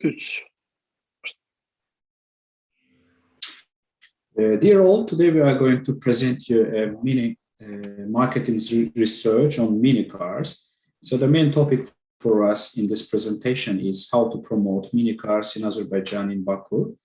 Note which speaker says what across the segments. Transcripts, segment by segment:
Speaker 1: 3.
Speaker 2: Dear all, today we are going to present you a mini marketing research on mini cars. So the main topic for us in this presentation is how to promote mini cars in Azerbaijan, in Baku,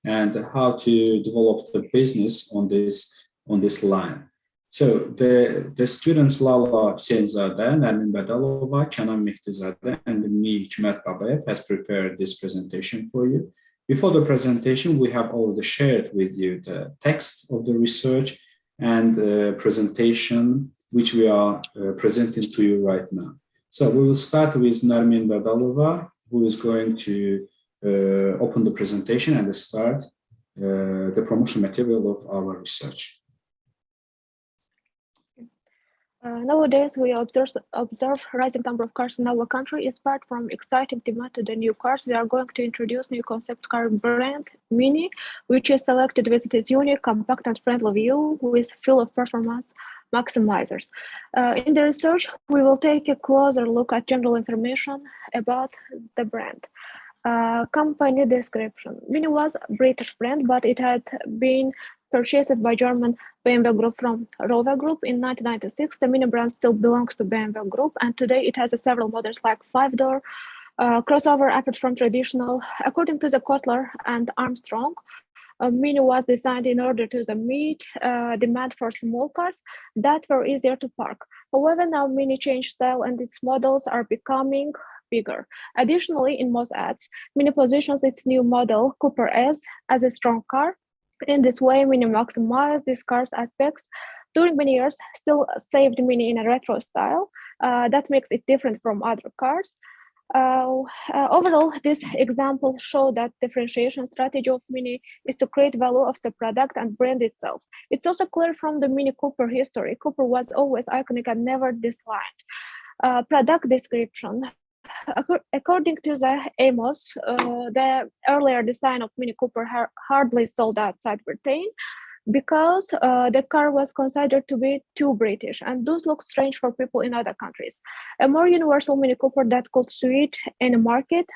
Speaker 2: and how to develop the business on this line. So the students Lala Hüseyinzadeh, Nermin Badalova, Kenan Mehdizadeh, and me, Hikmet Babayev, has prepared this presentation for you. Before the presentation, we have already shared with you the text of the research and the presentation, which we are presenting to you right now. So we will start with Nermin Badalova, who is going to open the presentation and start the promotion material of our research.
Speaker 3: Nowadays, we observe rising number of cars in our country. Apart from exciting demand to the new cars, we are going to introduce new concept car brand Mini, which is selected with its unique, compact, and friendly view with full of performance maximizers. In the research, we will take a closer look at general information about the brand. Company description. Mini was a British brand, but it had been purchased by German BMW Group from Rover Group in 1996. The Mini brand still belongs to BMW Group, and today it has several models like 5-door, crossover apart from traditional. According to the Kotler and Armstrong, Mini was designed in order to meet demand for small cars that were easier to park. However, now Mini changed style and its models are becoming bigger. Additionally, in most ads, Mini positions its new model, Cooper S, as a strong car. In this way, Mini maximized this car's aspects. During many years, still saved Mini in a retro style that makes it different from other cars. Overall, this example shows that differentiation strategy of Mini is to create value of the product and brand itself. It's also clear from the Mini Cooper history. Cooper was always iconic and never disliked. Product description. According to the Amos, the earlier design of Mini Cooper hardly sold outside Britain because the car was considered to be too British, and those look strange for people in other countries. A more universal Mini Cooper that could suit any market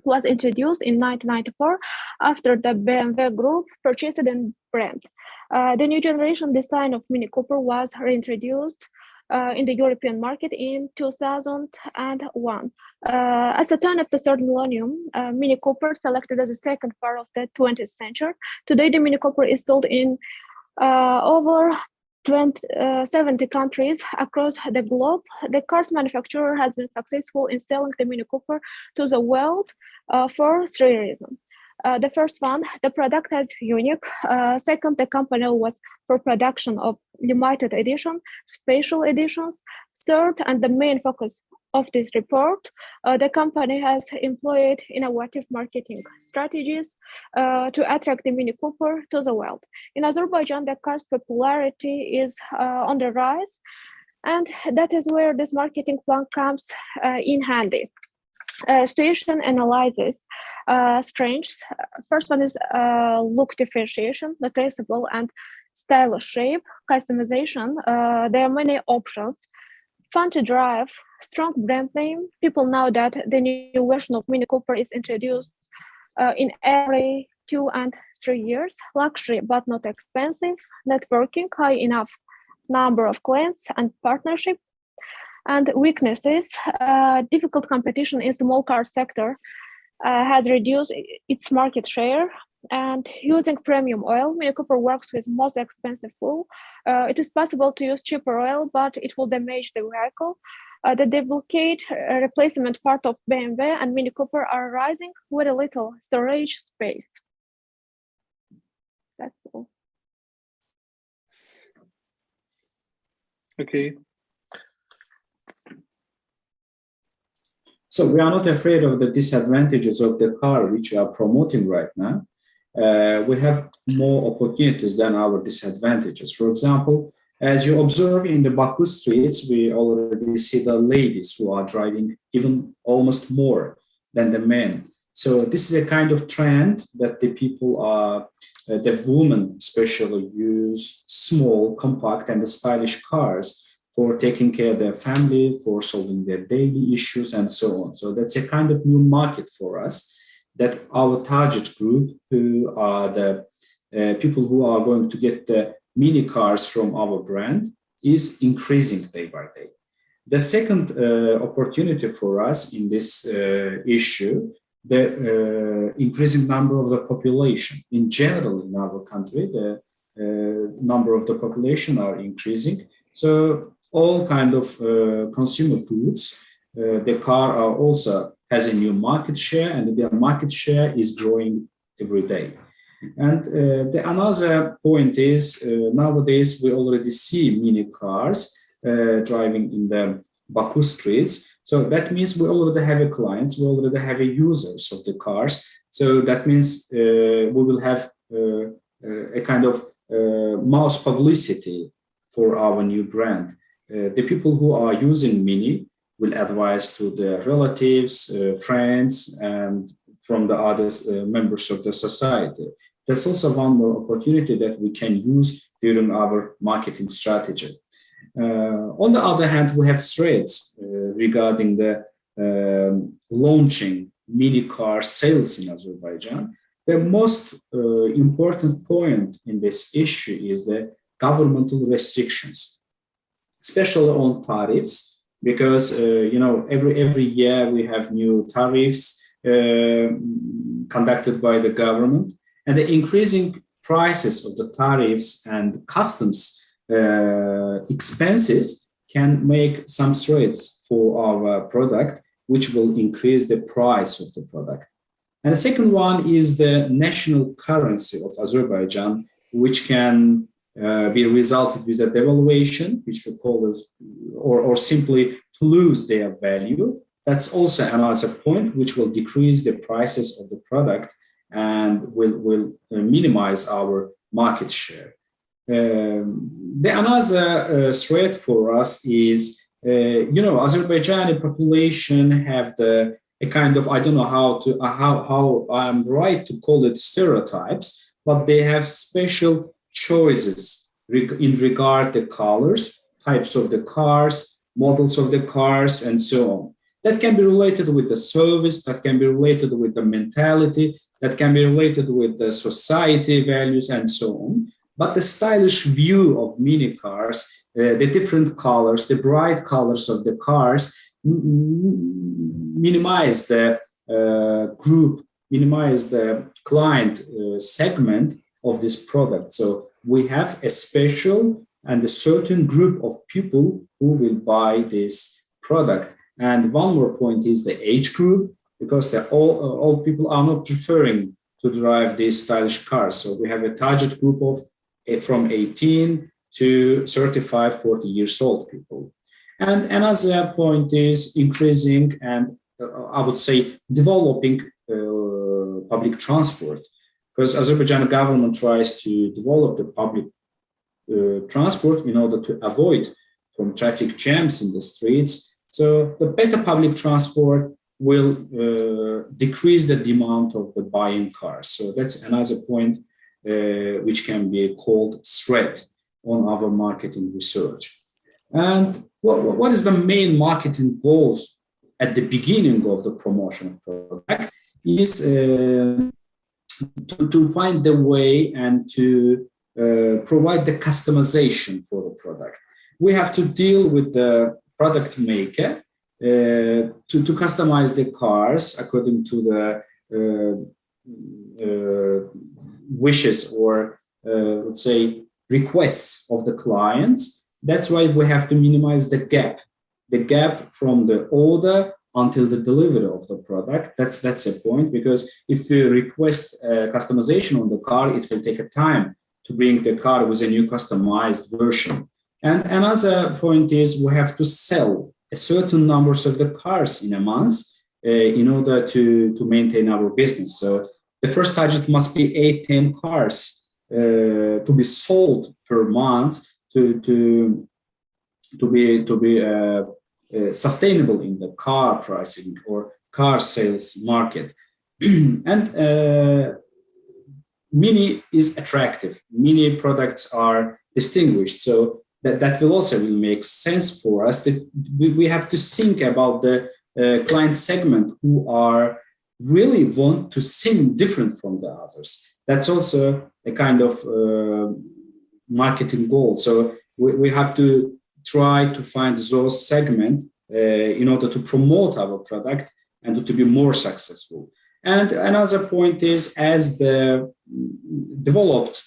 Speaker 3: was introduced in 1994 after the BMW Group purchased the brand. The new generation design of Mini Cooper was reintroduced in the European market in 2001. As a turn of the third millennium, Mini Cooper selected as the second car of the 20th century. Today, the Mini Cooper is sold in over 70 countries across the globe. The car's manufacturer has been successful in selling the Mini Cooper to the world for 3 reasons. The first one, the product is unique. Second, the company was for production of limited edition, special editions. Third, and the main focus of this report, the company has employed innovative marketing strategies to attract the Mini Cooper to the world. In Azerbaijan, the car's popularity is on the rise, and that is where this marketing plan comes in handy. Situation analysis strengths. First one is look differentiation, noticeable and stylish shape, customization. There are many options. Fun to drive, strong brand name. People know that the new version of Mini Cooper is introduced in every 2 and 3 years. Luxury but not expensive. Networking, high enough number of clients and partnership. And weaknesses, difficult competition in small car sector has reduced its market share, and using premium oil, Mini Cooper works with most expensive fuel. It is possible to use cheaper oil, but it will damage the vehicle. The duplicate replacement part of BMW and Mini Cooper are rising with a little storage space. That's all.
Speaker 1: Okay.
Speaker 2: So we are not afraid of the disadvantages of the car which we are promoting right now. We have more opportunities than our disadvantages. For example, as you observe in the Baku streets, we already see the ladies who are driving even almost more than the men. So this is a kind of trend that the people are, the women especially use small, compact and stylish cars for taking care of their family, for solving their daily issues, and so on. So that's a kind of new market for us, that our target group, who are the people who are going to get the mini cars from our brand, is increasing day by day. The second opportunity for us in this issue, the increasing number of the population. In general, in our country, the number of the population are increasing. So all kind of consumer goods, the car are also has a new market share, and their market share is growing every day. And the another point is nowadays we already see mini cars driving in the Baku streets. So that means we already have a clients, we already have a users of the cars. So that means we will have a kind of mass publicity for our new brand. The people who are using Mini will advise to their relatives, friends, and from the other members of the society. That's also one more opportunity that we can use during our marketing strategy. On the other hand, we have threats regarding the launching mini car sales in Azerbaijan. The most important point in this issue is the governmental restrictions, especially on tariffs, because every year we have new tariffs conducted by the government, and the increasing prices of the tariffs and customs expenses can make some threats for our product, which will increase the price of the product. And the second one is the national currency of Azerbaijan, which can be resulted with a devaluation, which we call it, or simply to lose their value. That's also another point which will decrease the prices of the product and will minimize our market share. The another threat for us is, Azerbaijani population have a kind of, I don't know how I'm right to call it stereotypes, but they have special choices in regard to colors, types of the cars, models of the cars, and so on. That can be related with the service, that can be related with the mentality, that can be related with the society values, and so on. But the stylish view of mini cars, the different colors, the bright colors of the cars, minimize the group, minimize the client segment of this product. So we have a special and a certain group of people who will buy this product. And one more point is the age group, because all people are not preferring to drive these stylish cars. So we have a target group of from 18 to 35, 40 years old people. And another point is increasing and I would say developing public transport, because Azerbaijan government tries to develop the public transport in order to avoid from traffic jams in the streets. So the better public transport will decrease the demand of the buying cars. So that's another point which can be called threat on our marketing research. And what is the main marketing goals at the beginning of the promotion product is to find the way and to provide the customization for the product. We have to deal with the product maker to customize the cars according to the wishes or let's say requests of the clients. That's why we have to minimize the gap from the order until the delivery of the product. That's a point, because if you request customization on the car, it will take a time to bring the car with a new customized version. And another point is we have to sell a certain numbers of the cars in a month in order to maintain our business. So the first target must be 8-10 cars to be sold per month to be sustainable in the car pricing or car sales market. And Mini is attractive. Mini products are distinguished. So that will also will make sense for us. That we have to think about the client segment who are really want to think different from the others. That's also a kind of marketing goal. So we have to try to find those segments in order to promote our product and to be more successful. And another point is, as the developed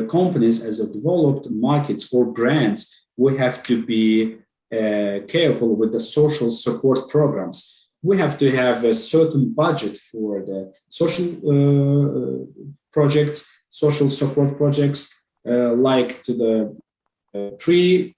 Speaker 2: companies, as a developed markets or brands, we have to be careful with the social support programs. We have to have a certain budget for the social projects, social support projects, like to the tree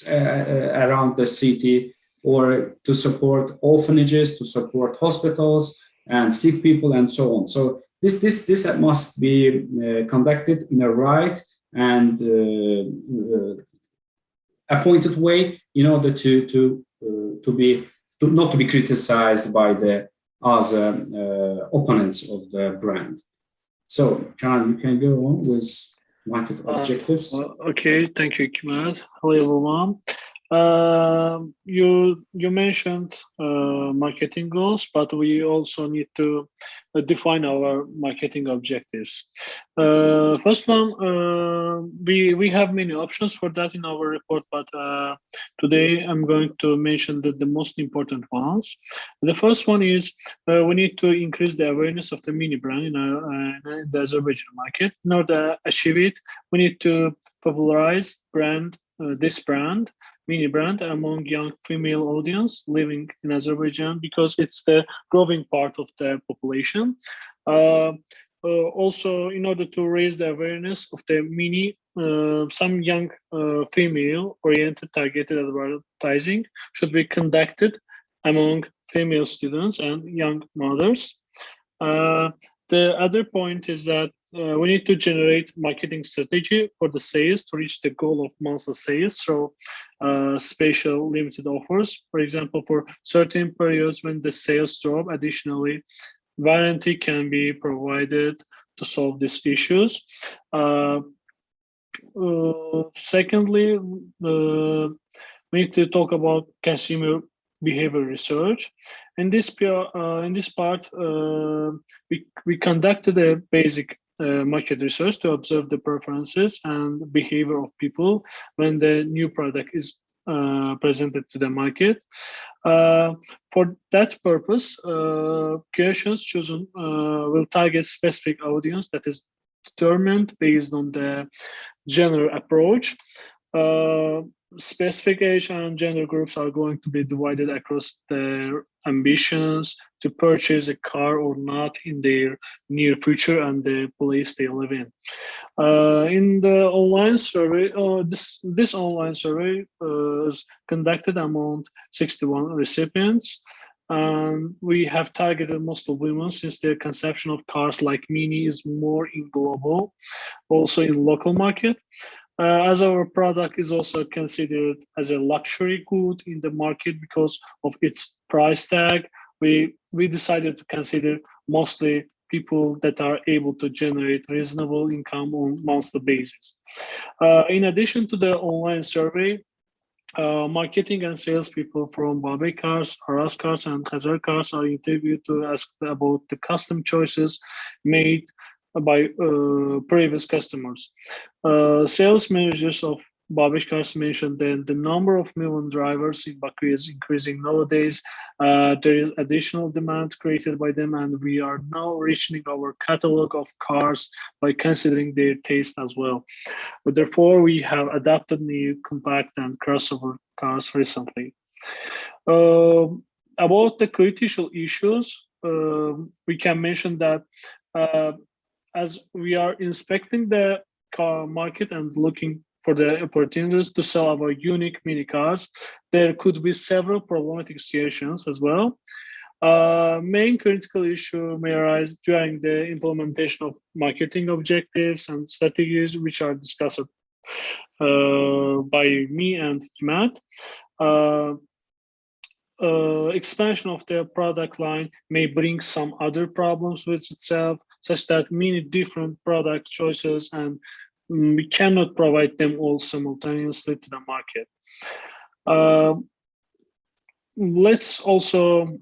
Speaker 2: around the city, or to support orphanages, to support hospitals and sick people, and so on. So this must be conducted in a right and appointed way, in order to not to be criticized by the other opponents of the brand. So, John, you can go on with market objectives.
Speaker 1: Okay, thank you, Kemal. Hello, everyone. You mentioned marketing goals, but we also need to define our marketing objectives. First one, we have many options for that in our report, but today I'm going to mention the most important ones. The first one is we need to increase the awareness of the mini brand in the Azerbaijan market. In order to achieve it, we need to popularize this brand, mini brand, among young female audience living in Azerbaijan, because it's the growing part of the population. Also, in order to raise the awareness of the mini, some young female-oriented targeted advertising should be conducted among female students and young mothers. The other point is that we need to generate marketing strategy for the sales to reach the goal of monthly sales. So special limited offers, for example, for certain periods when the sales drop. Additionally, warranty can be provided to solve these issues. Secondly, we need to talk about consumer behavior research. In this part, we conducted a basic market research to observe the preferences and behavior of people when the new product is presented to the market. For that purpose, questions chosen will target specific audience that is determined based on the general approach. Specific age and gender groups are going to be divided across their ambitions to purchase a car or not in their near future and the place they live in. In the online survey, this online survey is conducted among 61 recipients, and we have targeted most of women, since their conception of cars like Mini is more in global, also in local market. As our product is also considered as a luxury good in the market because of its price tag, we decided to consider mostly people that are able to generate reasonable income on monthly basis. In addition to the online survey, marketing and salespeople from Babek Cars, Aras Cars, and Khazar Cars are interviewed to ask about the custom choices made by previous customers. Sales managers of Babek Cars mentioned that the number of million drivers in Baku is increasing nowadays. There is additional demand created by them, and we are now reaching our catalog of cars by considering their taste as well. But therefore, we have adapted new compact and crossover cars recently. About the critical issues, we can mention that as we are inspecting the car market and looking for the opportunities to sell our unique mini cars, there could be several problematic situations as well. Main critical issue may arise during the implementation of marketing objectives and strategies, which are discussed by me and Matt. Expansion of the product line may bring some other problems with itself, such that many different product choices and we cannot provide them all simultaneously to the market. Let's also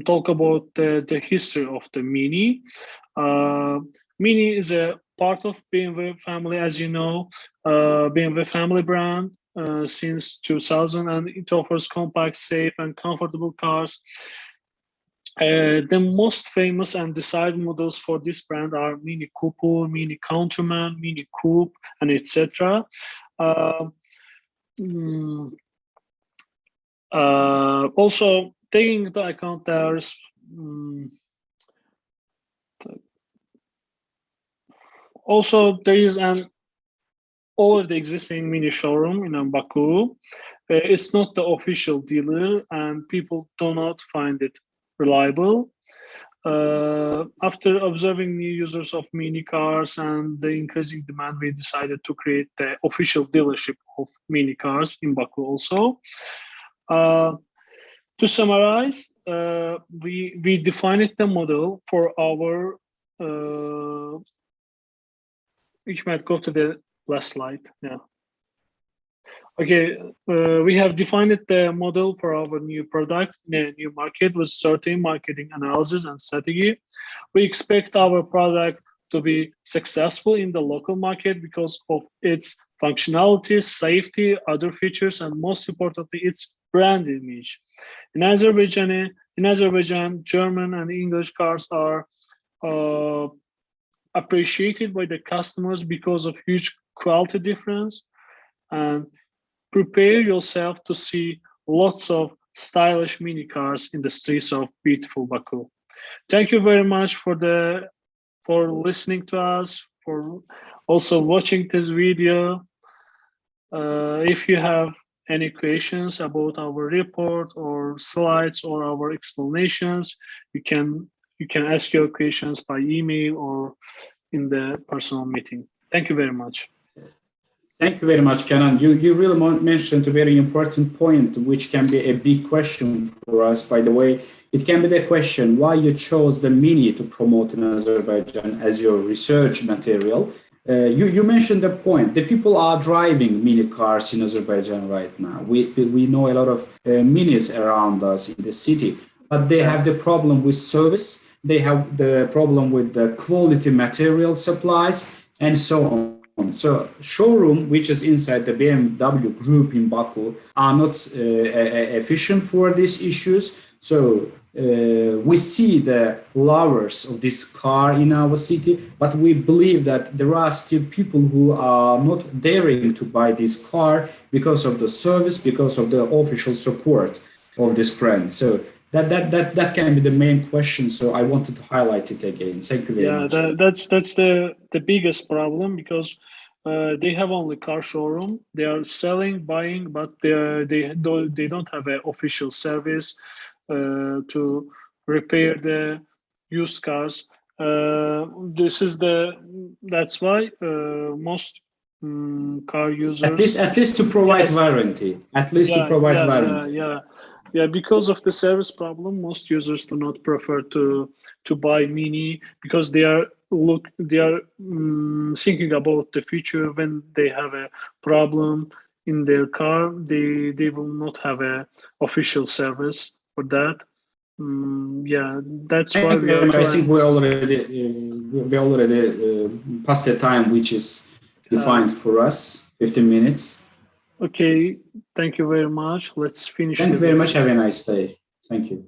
Speaker 1: talk about the history of the Mini. Mini is a part of BMW family, as you know, BMW family brand since 2000, and it offers compact, safe, and comfortable cars. The most famous and desired models for this brand are Mini Cooper, Mini Countryman, Mini Coupe, and etc. Also, taking into account there's also there is an already existing Mini showroom in Baku. It's not the official dealer, and people do not find it reliable. After observing new users of Mini cars and the increasing demand, we decided to create the official dealership of Mini cars in Baku also. To summarize, we defined the model for our, you might go to the last slide, yeah. Okay, we have defined the model for our new product in a new market with certain marketing analysis and strategy. We expect our product to be successful in the local market because of its functionality, safety, other features, and most importantly, its brand image. In Azerbaijan, German and English cars are appreciated by the customers because of huge quality difference, and prepare yourself to see lots of stylish Mini cars in the streets of beautiful Baku. Thank you very much for listening to us, for also watching this video. If you have any questions about our report or slides or our explanations, you can ask your questions by email or in the personal meeting. Thank you very much.
Speaker 2: Thank you very much, Kenan. You really mentioned a very important point, which can be a big question for us. By the way, it can be the question why you chose the Mini to promote in Azerbaijan as your research material. You mentioned the point. The people are driving Mini cars in Azerbaijan right now. We know a lot of Minis around us in the city, but they have the problem with service. They have the problem with the quality material supplies and so on. So showroom, which is inside the BMW group in Baku, are not efficient for these issues. So we see the lovers of this car in our city, but we believe that there are still people who are not daring to buy this car because of the service, because of the official support of this brand. So that can be the main question. So I wanted to highlight it again. Thank you very much.
Speaker 1: Yeah, that's the biggest problem, because they have only car showroom. They are selling, buying, but they don't have an official service to repair the used cars. That's why most car users
Speaker 2: at least to provide warranty. At least to provide warranty.
Speaker 1: Yeah, because of the service problem, most users do not prefer to buy Mini, because they are thinking about the future. When they have a problem in their car, they will not have a official service for that. Yeah, that's why we are trying.
Speaker 2: I think we already passed the time which is defined for us, 15 minutes.
Speaker 1: Okay, thank you very much. Let's finish.
Speaker 2: Thank you very much. Have a nice day. Thank you.